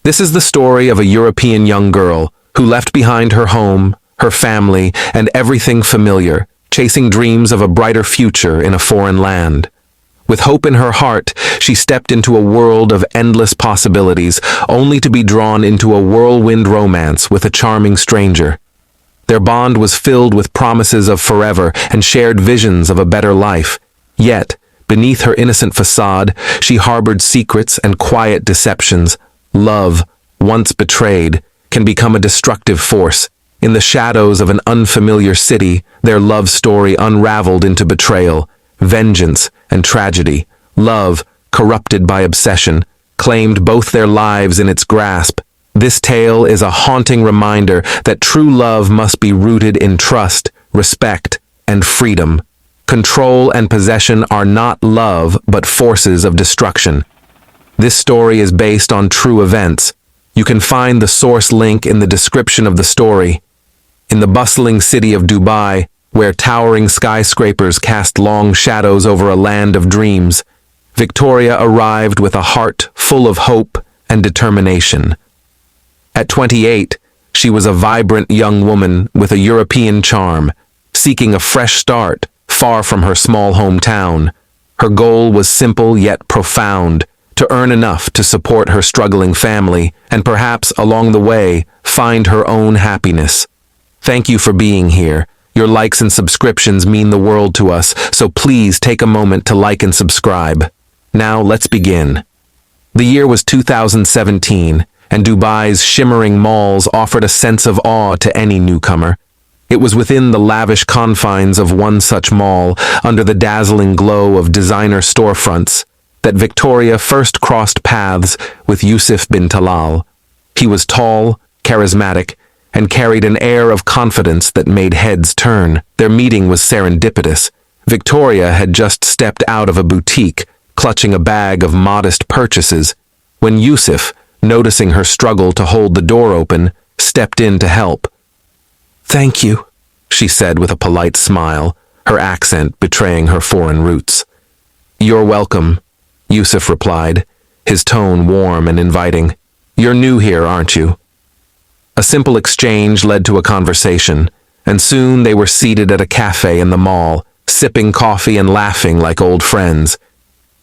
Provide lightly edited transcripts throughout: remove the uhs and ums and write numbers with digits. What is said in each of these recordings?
This is the story of a European young girl who left behind her home, her family, and everything familiar, chasing dreams of a brighter future in a foreign land. With hope in her heart, she stepped into a world of endless possibilities, only to be drawn into a whirlwind romance with a charming stranger. Their bond was filled with promises of forever and shared visions of a better life. Yet, beneath her innocent facade, she harbored secrets and quiet deceptions. Love, once betrayed, can become a destructive force. In the shadows of an unfamiliar city, their love story unraveled into betrayal, vengeance, and tragedy. Love, corrupted by obsession, claimed both their lives in its grasp. This tale is a haunting reminder that true love must be rooted in trust, respect, and freedom. Control and possession are not love, but forces of destruction. This story is based on true events. You can find the source link in the description of the story. In the bustling city of Dubai, where towering skyscrapers cast long shadows over a land of dreams, Victoria arrived with a heart full of hope and determination. At 28, she was a vibrant young woman with a European charm, seeking a fresh start far from her small hometown. Her goal was simple yet profound: to earn enough to support her struggling family and perhaps along the way find her own happiness. Thank you for being here. Your likes and subscriptions mean the world to us, so please take a moment to like and subscribe. Now let's begin. The year was 2017, and Dubai's shimmering malls offered a sense of awe to any newcomer. It was within the lavish confines of one such mall, under the dazzling glow of designer storefronts, that Victoria first crossed paths with Yusuf bin Talal. He was tall, charismatic, and carried an air of confidence that made heads turn. Their meeting was serendipitous. Victoria had just stepped out of a boutique, clutching a bag of modest purchases, when Yusuf, noticing her struggle to hold the door open, stepped in to help. "Thank you," she said with a polite smile, her accent betraying her foreign roots. "You're welcome," Yusuf replied, his tone warm and inviting. "You're new here, aren't you?" A simple exchange led to a conversation, and soon they were seated at a cafe in the mall, sipping coffee and laughing like old friends.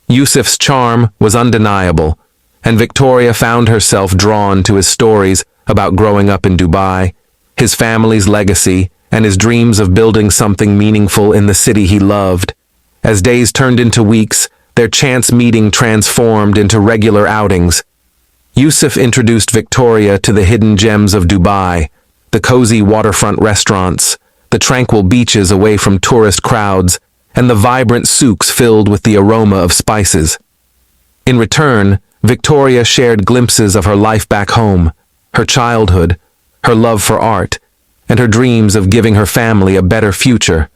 Yusuf's charm was undeniable, and Victoria found herself drawn to his stories about growing up in Dubai, his family's legacy, and his dreams of building something meaningful in the city he loved. As days turned into weeks, their chance meeting transformed into regular outings. Yusuf introduced Victoria to the hidden gems of Dubai, the cozy waterfront restaurants, the tranquil beaches away from tourist crowds, and the vibrant souks filled with the aroma of spices. In return, Victoria shared glimpses of her life back home, her childhood, her love for art, and her dreams of giving her family a better future.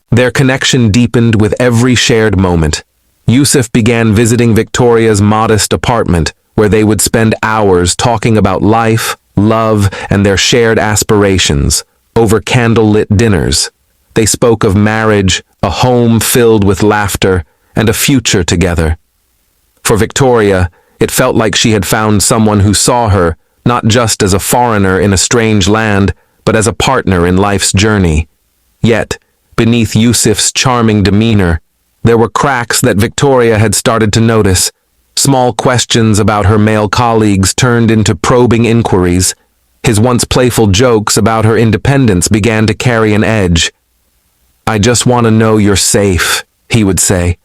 Their connection deepened with every shared moment. Yusuf began visiting Victoria's modest apartment, where they would spend hours talking about life, love, and their shared aspirations. Over candlelit dinners, they spoke of marriage, a home filled with laughter, and a future together. For Victoria, it felt like she had found someone who saw her not just as a foreigner in a strange land, but as a partner in life's journey. Yet, beneath Yusuf's charming demeanor, there were cracks that Victoria had started to notice. Small questions about her male colleagues turned into probing inquiries. His once playful jokes about her independence began to carry an edge. "I just want to know you're safe," he would say.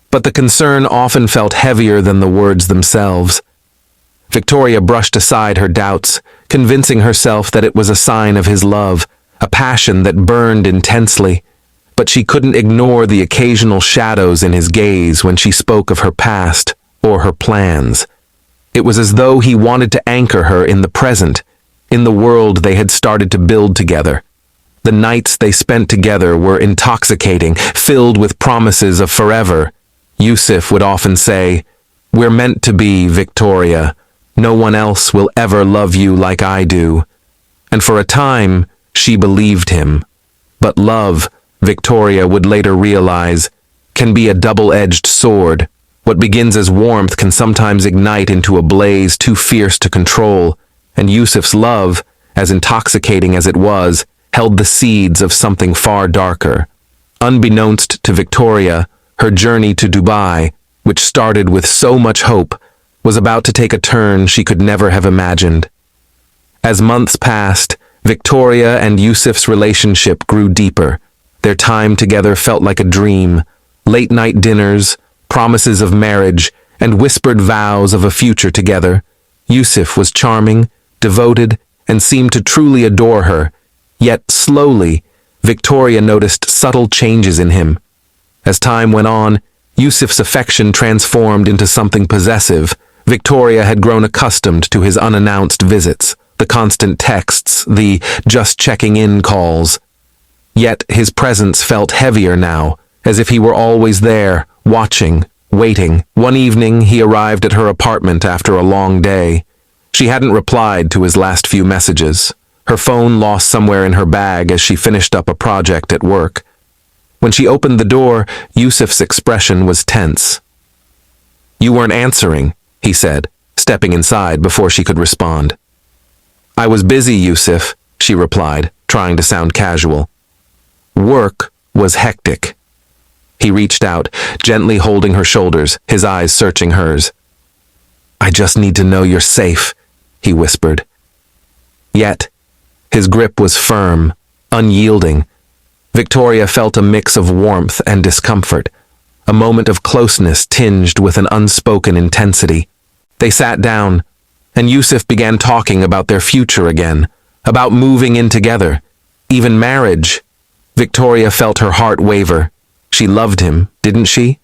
But the concern often felt heavier than the words themselves. Victoria brushed aside her doubts, convincing herself that it was a sign of his love, a passion that burned intensely. But she couldn't ignore the occasional shadows in his gaze when she spoke of her past or her plans. It was as though he wanted to anchor her in the present, in the world they had started to build together. The nights they spent together were intoxicating, filled with promises of forever. Yusuf would often say, "We're meant to be, Victoria. No one else will ever love you like I do." And for a time, she believed him. But love, Victoria would later realize, can be a double-edged sword. What begins as warmth can sometimes ignite into a blaze too fierce to control, and Yusuf's love, as intoxicating as it was, held the seeds of something far darker. Unbeknownst to Victoria, her journey to Dubai, which started with so much hope, was about to take a turn she could never have imagined. As months passed, Victoria and Yusuf's relationship grew deeper. Their time together felt like a dream. Late-night dinners, promises of marriage, and whispered vows of a future together. Yusuf was charming, devoted, and seemed to truly adore her. Yet, slowly, Victoria noticed subtle changes in him. As time went on, Yusuf's affection transformed into something possessive. Victoria had grown accustomed to his unannounced visits, the constant texts, the just checking in calls. Yet his presence felt heavier now, as if he were always there, watching, waiting. One evening he arrived at her apartment after a long day. She hadn't replied to his last few messages. Her phone lost somewhere in her bag as she finished up a project at work. When she opened the door, Yusuf's expression was tense. "You weren't answering," he said, stepping inside before she could respond. "I was busy, Yusuf," she replied, trying to sound casual. Work was hectic. He reached out, gently holding her shoulders, his eyes searching hers. "I just need to know you're safe," he whispered. Yet, his grip was firm, unyielding. Victoria felt a mix of warmth and discomfort, a moment of closeness tinged with an unspoken intensity. They sat down, and Yusuf began talking about their future again, about moving in together, even marriage. Victoria felt her heart waver. She loved him, didn't she?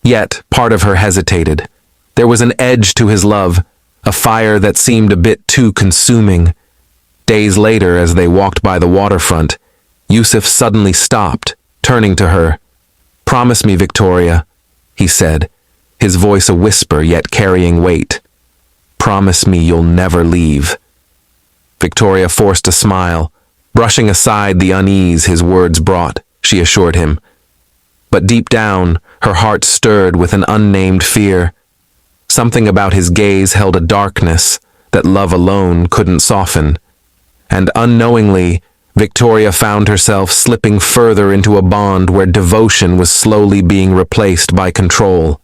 Yet, part of her hesitated. There was an edge to his love, a fire that seemed a bit too consuming. Days later, as they walked by the waterfront, Yusuf suddenly stopped, turning to her. "Promise me, Victoria," he said, his voice a whisper yet carrying weight. "Promise me you'll never leave." Victoria forced a smile, brushing aside the unease his words brought. She assured him. But deep down, her heart stirred with an unnamed fear. Something about his gaze held a darkness that love alone couldn't soften. And unknowingly, Victoria found herself slipping further into a bond where devotion was slowly being replaced by control.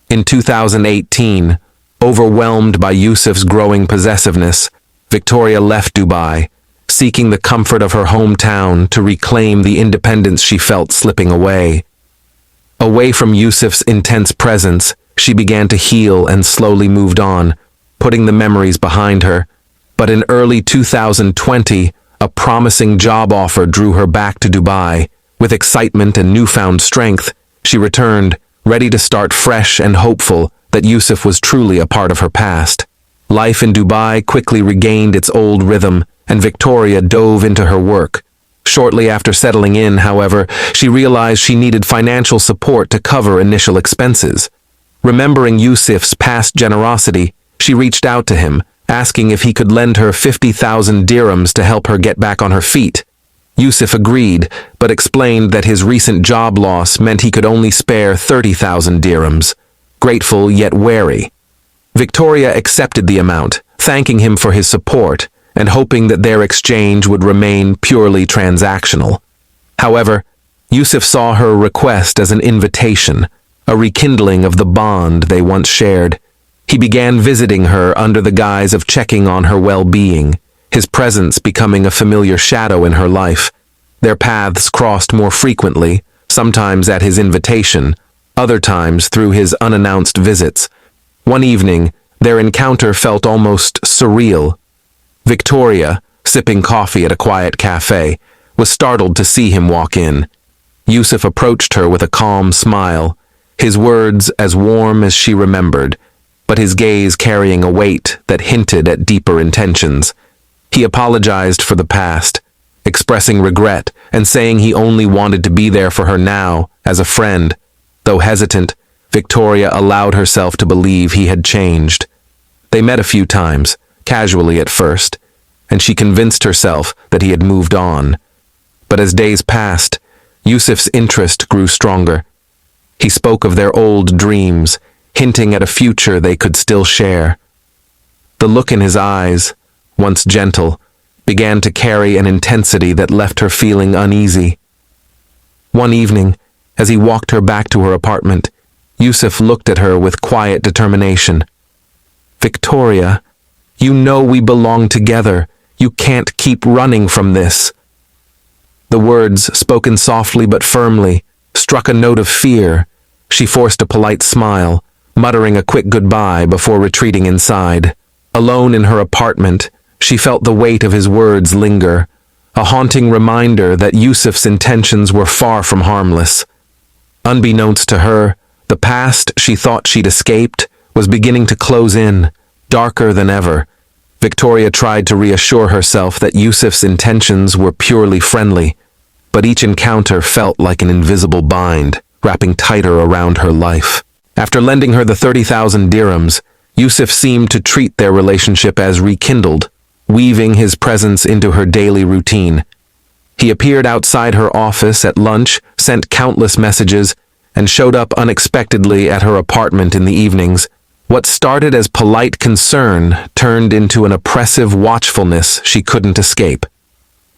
In 2018, overwhelmed by Yusuf's growing possessiveness, Victoria left Dubai, seeking the comfort of her hometown to reclaim the independence she felt slipping away. Away from Yusuf's intense presence, she began to heal and slowly moved on, putting the memories behind her. But in early 2020, a promising job offer drew her back to Dubai. With excitement and newfound strength, she returned, ready to start fresh and hopeful that Yusuf was truly a part of her past. Life in Dubai quickly regained its old rhythm, and Victoria dove into her work. Shortly after settling in, however, she realized she needed financial support to cover initial expenses. Remembering Yusuf's past generosity, she reached out to him, asking if he could lend her 50,000 dirhams to help her get back on her feet. Yusuf agreed, but explained that his recent job loss meant he could only spare 30,000 dirhams. Grateful yet wary, Victoria accepted the amount, thanking him for his support, and hoping that their exchange would remain purely transactional. However, Yusuf saw her request as an invitation, a rekindling of the bond they once shared. He began visiting her under the guise of checking on her well-being, his presence becoming a familiar shadow in her life. Their paths crossed more frequently, sometimes at his invitation, other times through his unannounced visits. One evening, their encounter felt almost surreal. Victoria, sipping coffee at a quiet cafe, was startled to see him walk in. Yusuf approached her with a calm smile, his words as warm as she remembered, but his gaze carrying a weight that hinted at deeper intentions. He apologized for the past, expressing regret and saying he only wanted to be there for her now, as a friend. Though hesitant, Victoria allowed herself to believe he had changed. They met a few times, casually at first, and she convinced herself that he had moved on. But as days passed, Yusuf's interest grew stronger. He spoke of their old dreams, hinting at a future they could still share. The look in his eyes, once gentle, began to carry an intensity that left her feeling uneasy. One evening, as he walked her back to her apartment, Yusuf looked at her with quiet determination. "Victoria, you know we belong together. You can't keep running from this." The words, spoken softly but firmly, struck a note of fear. She forced a polite smile, muttering a quick goodbye before retreating inside. Alone in her apartment, she felt the weight of his words linger, a haunting reminder that Yusuf's intentions were far from harmless. Unbeknownst to her, the past she thought she'd escaped was beginning to close in, darker than ever. Victoria tried to reassure herself that Yusuf's intentions were purely friendly, but each encounter felt like an invisible bind, wrapping tighter around her life. After lending her the 30,000 dirhams, Yusuf seemed to treat their relationship as rekindled, weaving his presence into her daily routine. He appeared outside her office at lunch, sent countless messages, and showed up unexpectedly at her apartment in the evenings. What started as polite concern turned into an oppressive watchfulness she couldn't escape.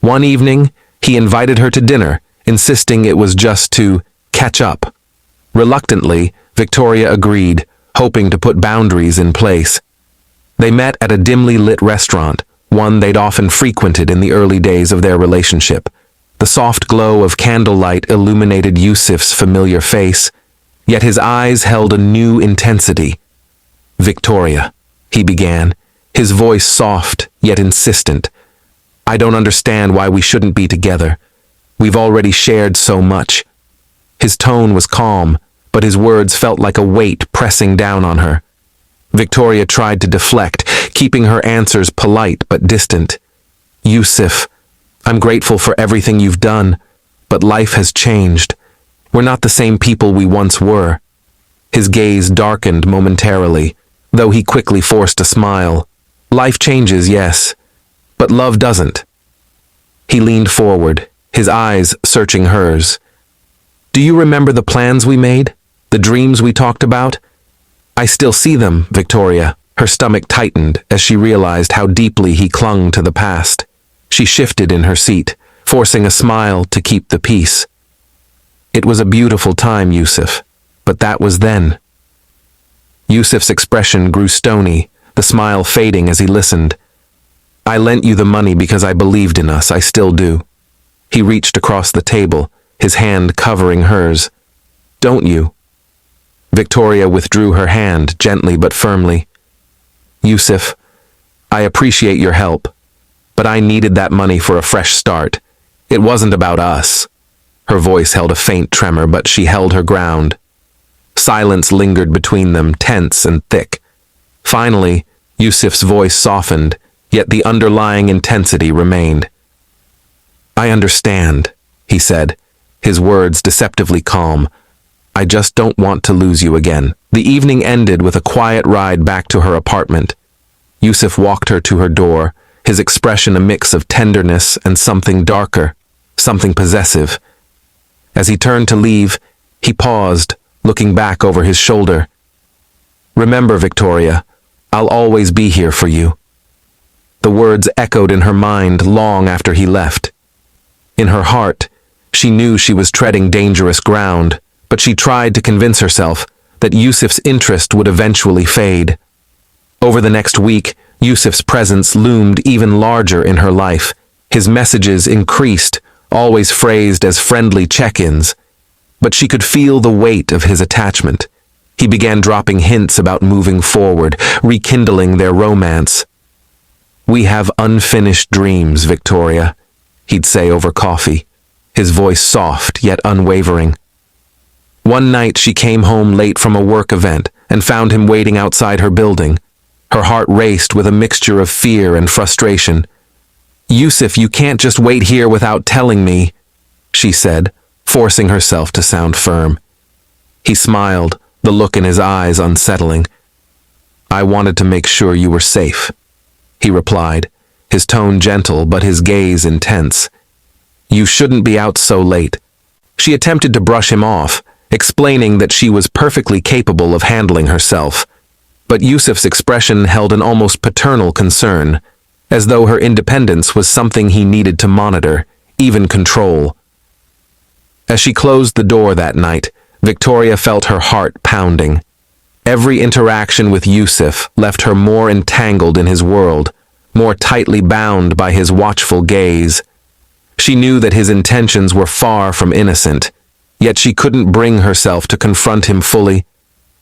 One evening, he invited her to dinner, insisting it was just to catch up. Reluctantly, Victoria agreed, hoping to put boundaries in place. They met at a dimly lit restaurant, one they'd often frequented in the early days of their relationship. The soft glow of candlelight illuminated Yusuf's familiar face, yet his eyes held a new intensity. "Victoria," he began, his voice soft yet insistent. "I don't understand why we shouldn't be together. We've already shared so much." His tone was calm, but his words felt like a weight pressing down on her. Victoria tried to deflect, keeping her answers polite but distant. "Yusuf, I'm grateful for everything you've done, but life has changed. We're not the same people we once were." His gaze darkened momentarily, though he quickly forced a smile. "Life changes, yes, but love doesn't." He leaned forward, his eyes searching hers. "Do you remember the plans we made? The dreams we talked about?" "I still see them, Victoria." Her stomach tightened as she realized how deeply he clung to the past. She shifted in her seat, forcing a smile to keep the peace. "It was a beautiful time, Yusuf, but that was then." Yusuf's expression grew stony, the smile fading as he listened. "I lent you the money because I believed in us, I still do." He reached across the table, his hand covering hers. "Don't you?" Victoria withdrew her hand, gently but firmly. "Yusuf, I appreciate your help, but I needed that money for a fresh start. It wasn't about us." Her voice held a faint tremor, but she held her ground. Silence lingered between them, tense and thick. Finally, Yusuf's voice softened, yet the underlying intensity remained. "I understand," he said, his words deceptively calm. "I just don't want to lose you again." The evening ended with a quiet ride back to her apartment. Yusuf walked her to her door, his expression a mix of tenderness and something darker, something possessive. As he turned to leave, he paused, looking back over his shoulder. "Remember, Victoria, I'll always be here for you." The words echoed in her mind long after he left. In her heart, she knew she was treading dangerous ground, but she tried to convince herself that Yusuf's interest would eventually fade. Over the next week, Yusuf's presence loomed even larger in her life. His messages increased, always phrased as friendly check-ins. But she could feel the weight of his attachment. He began dropping hints about moving forward, rekindling their romance. "We have unfinished dreams, Victoria," he'd say over coffee, his voice soft yet unwavering. One night she came home late from a work event and found him waiting outside her building. Her heart raced with a mixture of fear and frustration. "Yusuf, you can't just wait here without telling me," she said, forcing herself to sound firm. He smiled, the look in his eyes unsettling. "I wanted to make sure you were safe," he replied, his tone gentle but his gaze intense. "You shouldn't be out so late." She attempted to brush him off, explaining that she was perfectly capable of handling herself. But Yusuf's expression held an almost paternal concern, as though her independence was something he needed to monitor, even control. As she closed the door that night, Victoria felt her heart pounding. Every interaction with Yusuf left her more entangled in his world, more tightly bound by his watchful gaze. She knew that his intentions were far from innocent, yet she couldn't bring herself to confront him fully.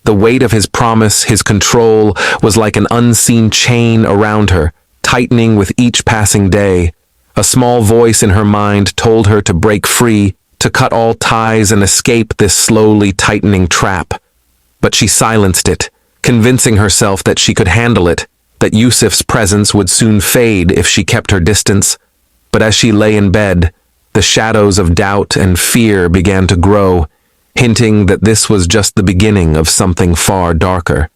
The weight of his promise, his control, was like an unseen chain around her, tightening with each passing day. A small voice in her mind told her to break free, to cut all ties and escape this slowly tightening trap. But she silenced it, convincing herself that she could handle it, that Yusuf's presence would soon fade if she kept her distance. But as she lay in bed, the shadows of doubt and fear began to grow, hinting that this was just the beginning of something far darker.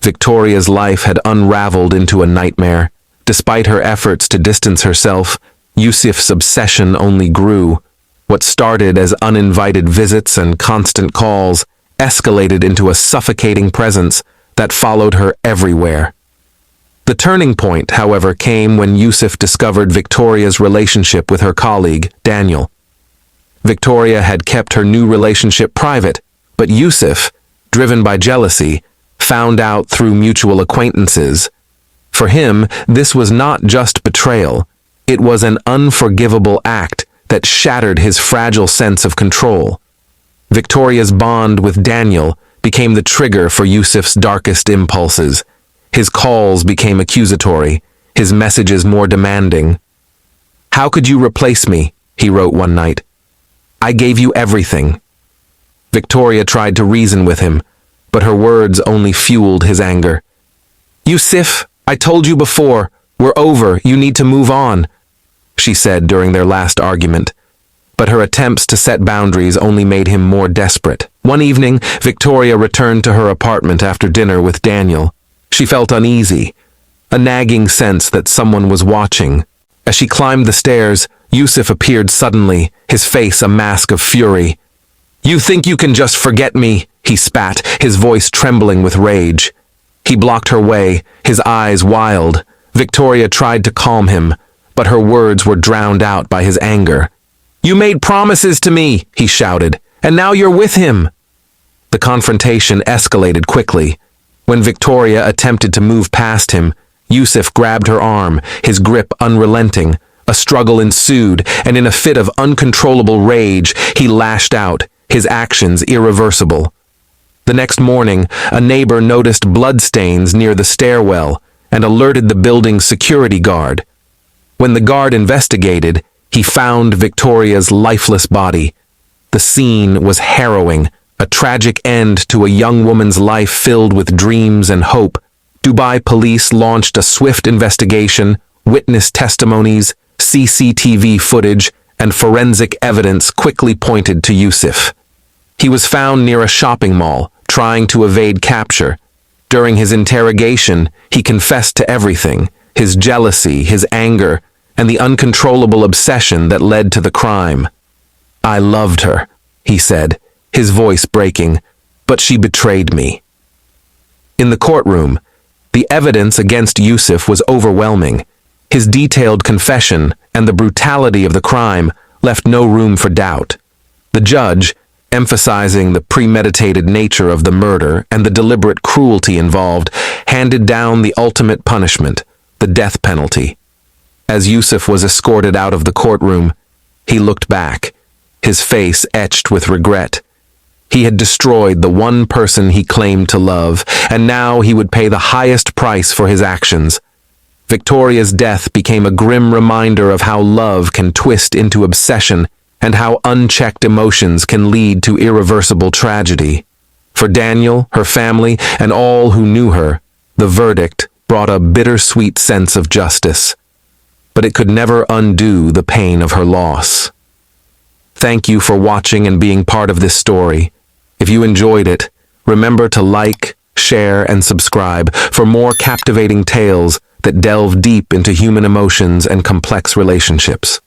Victoria's life had unraveled into a nightmare. Despite her efforts to distance herself, Yusuf's obsession only grew. What started as uninvited visits and constant calls escalated into a suffocating presence that followed her everywhere. The turning point, however, came when Yusuf discovered Victoria's relationship with her colleague, Daniel. Victoria had kept her new relationship private, but Yusuf, driven by jealousy, found out through mutual acquaintances. For him, this was not just betrayal. It was an unforgivable act that shattered his fragile sense of control. Victoria's bond with Daniel became the trigger for Yusuf's darkest impulses. His calls became accusatory, his messages more demanding. "How could you replace me?" he wrote one night. "I gave you everything." Victoria tried to reason with him, but her words only fueled his anger. "Yusuf, I told you before, we're over, you need to move on," she said during their last argument. But her attempts to set boundaries only made him more desperate. One evening, Victoria returned to her apartment after dinner with Daniel. She felt uneasy, a nagging sense that someone was watching. As she climbed the stairs, Yusuf appeared suddenly, his face a mask of fury. "You think you can just forget me?" he spat, his voice trembling with rage. He blocked her way, his eyes wild. Victoria tried to calm him, but her words were drowned out by his anger. "You made promises to me," he shouted, "and now you're with him." The confrontation escalated quickly. When Victoria attempted to move past him, Yusuf grabbed her arm, his grip unrelenting. A struggle ensued, and in a fit of uncontrollable rage, he lashed out, his actions irreversible. The next morning, a neighbor noticed bloodstains near the stairwell and alerted the building's security guard. When the guard investigated, he found Victoria's lifeless body. The scene was harrowing, a tragic end to a young woman's life filled with dreams and hope. Dubai police launched a swift investigation, witness testimonies, CCTV footage, and forensic evidence quickly pointed to Yusuf. He was found near a shopping mall, trying to evade capture. During his interrogation, he confessed to everything, his jealousy, his anger, and the uncontrollable obsession that led to the crime. "I loved her," he said, his voice breaking, "but she betrayed me." In the courtroom, the evidence against Yusuf was overwhelming. His detailed confession and the brutality of the crime left no room for doubt. The judge, emphasizing the premeditated nature of the murder and the deliberate cruelty involved, handed down the ultimate punishment, the death penalty. As Yusuf was escorted out of the courtroom, he looked back, his face etched with regret. He had destroyed the one person he claimed to love, and now he would pay the highest price for his actions. Victoria's death became a grim reminder of how love can twist into obsession and how unchecked emotions can lead to irreversible tragedy. For Daniel, her family, and all who knew her, the verdict brought a bittersweet sense of justice. But it could never undo the pain of her loss. Thank you for watching and being part of this story. If you enjoyed it, remember to like, share, and subscribe for more captivating tales that delve deep into human emotions and complex relationships.